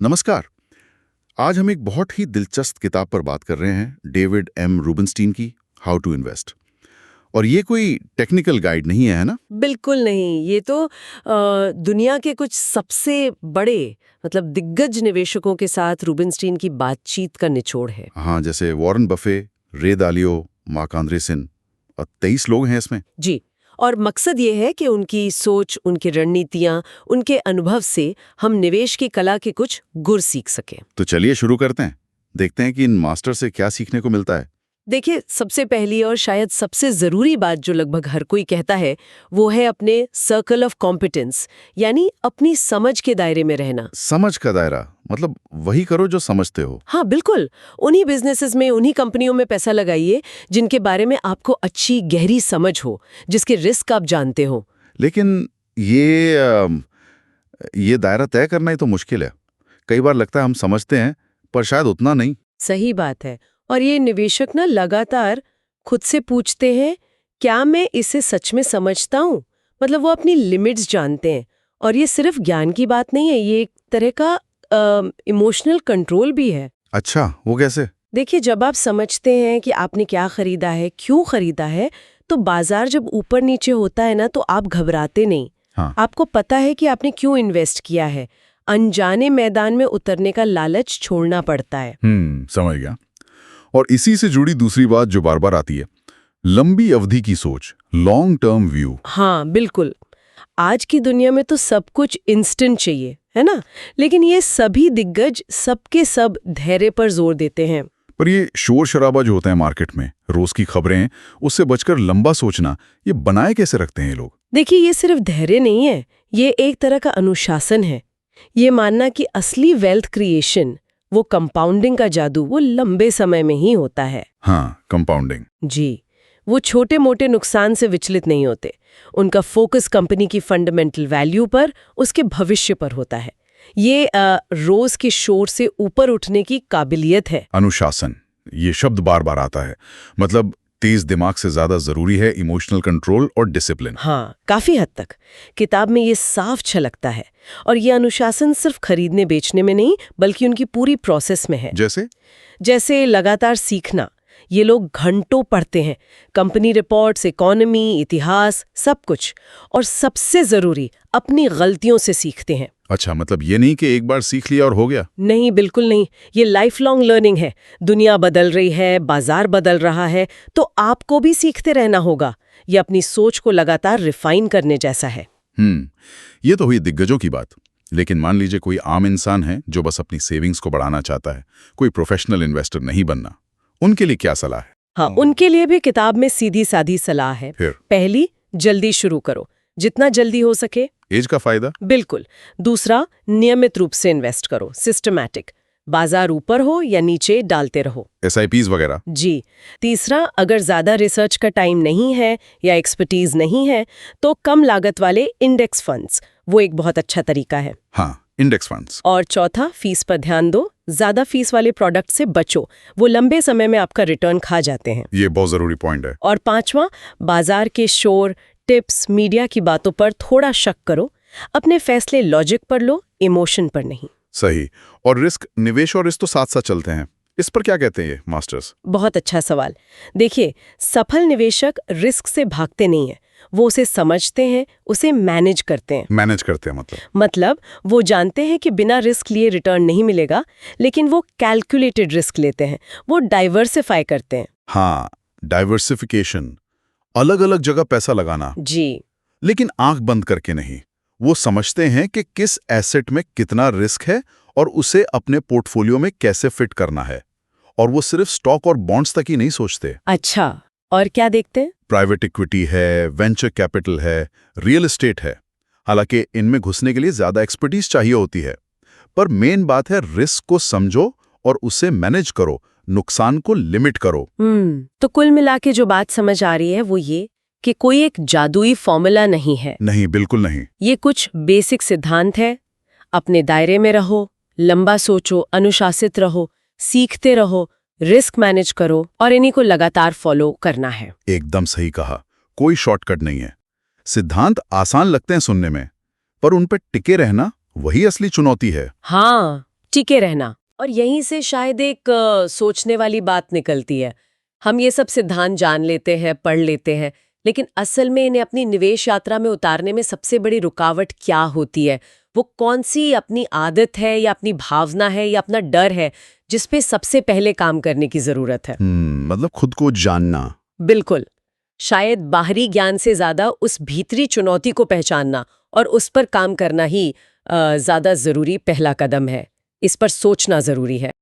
नमस्कार। आज हम एक बहुत ही दिलचस्प किताब पर बात कर रहे हैं, डेविड एम रूबिनस्टीन की हाउ टू इन्वेस्ट। और ये कोई टेक्निकल गाइड नहीं है ना? बिल्कुल नहीं। ये तो दुनिया के कुछ सबसे बड़े मतलब दिग्गज निवेशकों के साथ रूबिनस्टीन की बातचीत का निचोड़ है। हाँ, जैसे वॉरेन बफे, रे दालियो, मार्क आंद्रेसन और 23 लोग हैं इसमें। जी। और मकसद ये है कि उनकी सोच, उनकी रणनीतियां, उनके अनुभव से हम निवेश की कला के कुछ गुर सीख सकें। तो चलिए शुरू करते हैं, देखते हैं कि इन मास्टर से क्या सीखने को मिलता है। देखिए, सबसे पहली और शायद सबसे जरूरी बात जो लगभग हर कोई कहता है वो है अपने सर्कल ऑफ कॉम्पिटेंस, यानी अपनी समझ के दायरे में रहना। समझ का दायरा मतलब वही करो जो समझते हो। हाँ बिल्कुल। उन्हीं बिजनेसेस में, उन्हीं कंपनियों में पैसा लगाइए जिनके बारे में आपको अच्छी गहरी समझ हो, जिसके रिस्क आप जानते हो। लेकिन ये दायरा तय करना ही तो मुश्किल है। कई बार लगता है हम समझते हैं, पर शायद उतना नहीं। सही बात है। और ये निवेशक ना लगातार खुद से पूछते हैं, क्या मैं इसे सच में समझता हूँ? मतलब वो अपनी लिमिट्स जानते हैं। और ये सिर्फ ज्ञान की बात नहीं है, ये एक तरह का इमोशनल कंट्रोल भी है। अच्छा, वो कैसे? देखिए, जब आप समझते हैं कि आपने क्या खरीदा है, क्यों खरीदा है, तो बाजार जब ऊपर नीचे होता है ना, तो आप घबराते नहीं। हाँ। आपको पता है कि आपने क्यों इन्वेस्ट किया है। अनजाने मैदान में उतरने का लालच छोड़ना पड़ता है। समझ गया। और इसी से जुड़ी दूसरी बात जो बार बार आती है, लंबी अवधि की सोच, लॉन्ग टर्म व्यू। हाँ बिल्कुल। आज की दुनिया में तो सब कुछ इंस्टेंट चाहिए, है ना? लेकिन ये सभी दिग्गज सबके सब धैर्य पर जोर देते हैं। पर ये शोर शराबा जो होता है मार्केट में, रोज की खबरें, उससे बचकर लंबा सोचना, ये बनाए कैसे रखते हैं ये लोग? देखिए, ये सिर्फ धैर्य नहीं है, ये एक तरह का अनुशासन है। ये मानना कि असली वेल्थ क्रिएशन, वो कंपाउंडिंग का जादू, वो लंबे समय में ही होता है। हाँ, कंपाउंडिंग। जी। वो छोटे मोटे नुकसान से विचलित नहीं होते। उनका फोकस कंपनी की फंडामेंटल वैल्यू पर, उसके भविष्य पर होता है। ये रोज के शोर से ऊपर उठने की काबिलियत है। अनुशासन, ये शब्द बार बार आता है। मतलब तेज दिमाग से ज्यादा जरूरी है इमोशनल कंट्रोल और डिसिप्लिन। हाँ, काफी हद तक किताब में ये साफ झलकता है। और ये अनुशासन सिर्फ खरीदने बेचने में नहीं, बल्कि उनकी पूरी प्रोसेस में है। जैसे लगातार सीखना। ये लोग घंटों पढ़ते हैं, कंपनी रिपोर्ट्स, इकोनॉमी, इतिहास, सब कुछ। और सबसे जरूरी, अपनी गलतियों से सीखते हैं। अच्छा, मतलब ये नहीं कि एक बार सीख लिया और हो गया। नहीं, बिल्कुल नहीं। ये लाइफ लॉन्ग लर्निंग है। दुनिया बदल रही है, बाजार बदल रहा है, तो आपको भी सीखते रहना होगा। ये अपनी सोच को लगातार रिफाइन करने जैसा है। ये तो हुई दिग्गजों की बात। लेकिन मान लीजिए कोई आम इंसान है जो बस अपनी सेविंग्स को बढ़ाना चाहता है, कोई प्रोफेशनल इन्वेस्टर नहीं बनना, उनके लिए क्या सलाह है? हाँ, उनके लिए भी किताब में सीधी साधी सलाह है। फिर? पहली, जल्दी शुरू करो, जितना जल्दी हो सके। एज का फायदा? बिल्कुल। दूसरा, नियमित रूप से इन्वेस्ट करो, सिस्टमैटिक। बाजार ऊपर हो या नीचे, डालते रहो। SIPs वगैरह? जी। तीसरा, अगर ज्यादा रिसर्च का टाइम नहीं है या एक्सपर्टीज नहीं है, तो कम लागत वाले इंडेक्स फंड्स, वो एक बहुत अच्छा तरीका है। हाँ, इंडेक्स फंड्स। और चौथा, फीस पर ध्यान दो। ज्यादा फीस वाले प्रोडक्ट से बचो, वो लंबे समय में आपका रिटर्न खा जाते हैं। ये बहुत जरूरी पॉइंट है। और पांचवा, बाजार के शोर, टिप्स, मीडिया की बातों पर थोड़ा शक करो। अपने फैसले लॉजिक पर लो, इमोशन पर नहीं। सही। और रिस्क, निवेश और रिस्क तो साथ साथ चलते हैं, इस पर क्या कहते हैं ये मास्टर्स? बहुत अच्छा सवाल। देखिए, सफल निवेशक रिस्क से भागते नहीं हैं, वो उसे समझते हैं, उसे मैनेज करते हैं। मैनेज करते हैं मतलब वो जानते हैं कि बिना रिस्क लिए रिटर्न नहीं मिलेगा, लेकिन वो कैलकुलेटेड रिस्क लेते हैं, वो डाइवर्सिफाई करते हैं। हाँ, डाइवर्सिफिकेशन, अलग अलग जगह पैसा लगाना। जी। लेकिन आंख बंद करके नहीं, वो समझते हैं कि किस एसेट में कितना रिस्क है और उसे अपने पोर्टफोलियो में कैसे फिट करना है। और वो सिर्फ स्टॉक और बॉन्ड्स तक ही नहीं सोचते। अच्छा, और क्या देखते हैं? प्राइवेट इक्विटी है, वेंचर कैपिटल है, रियल एस्टेट है। हालांकि इनमें घुसने के लिए ज्यादा एक्सपर्टीज चाहिए होती है, पर मेन बात है रिस्क को समझो और उसे मैनेज करो, नुकसान को लिमिट करो। तो कुल मिला के जो बात समझ आ रही है वो ये कि कोई एक जादुई फॉर्मूला नहीं है। नहीं, बिल्कुल नहीं। ये कुछ बेसिक सिद्धांत है। अपने दायरे में रहो, लंबा सोचो, अनुशासित रहो, सीखते रहो, रिस्क मैनेज करो, और इन्हीं को लगातार फॉलो करना है। एकदम सही कहा। कोई शॉर्टकट नहीं है। सिद्धांत आसान लगते हैं सुनने में, पर उन पर टिके रहना वही असली चुनौती है। हाँ, टिके रहना। और यहीं से शायद एक सोचने वाली बात निकलती है। हम ये सब सिद्धांत जान लेते हैं, पढ़ लेते हैं, लेकिन असल में इन्हें अपनी निवेश यात्रा में उतारने में सबसे बड़ी रुकावट क्या होती है? वो कौन सी अपनी आदत है या अपनी भावना है या अपना डर है जिस पे सबसे पहले काम करने की जरूरत है? मतलब खुद को जानना। बिल्कुल। शायद बाहरी ज्ञान से ज्यादा उस भीतरी चुनौती को पहचानना और उस पर काम करना ही ज्यादा जरूरी पहला कदम है। इस पर सोचना जरूरी है।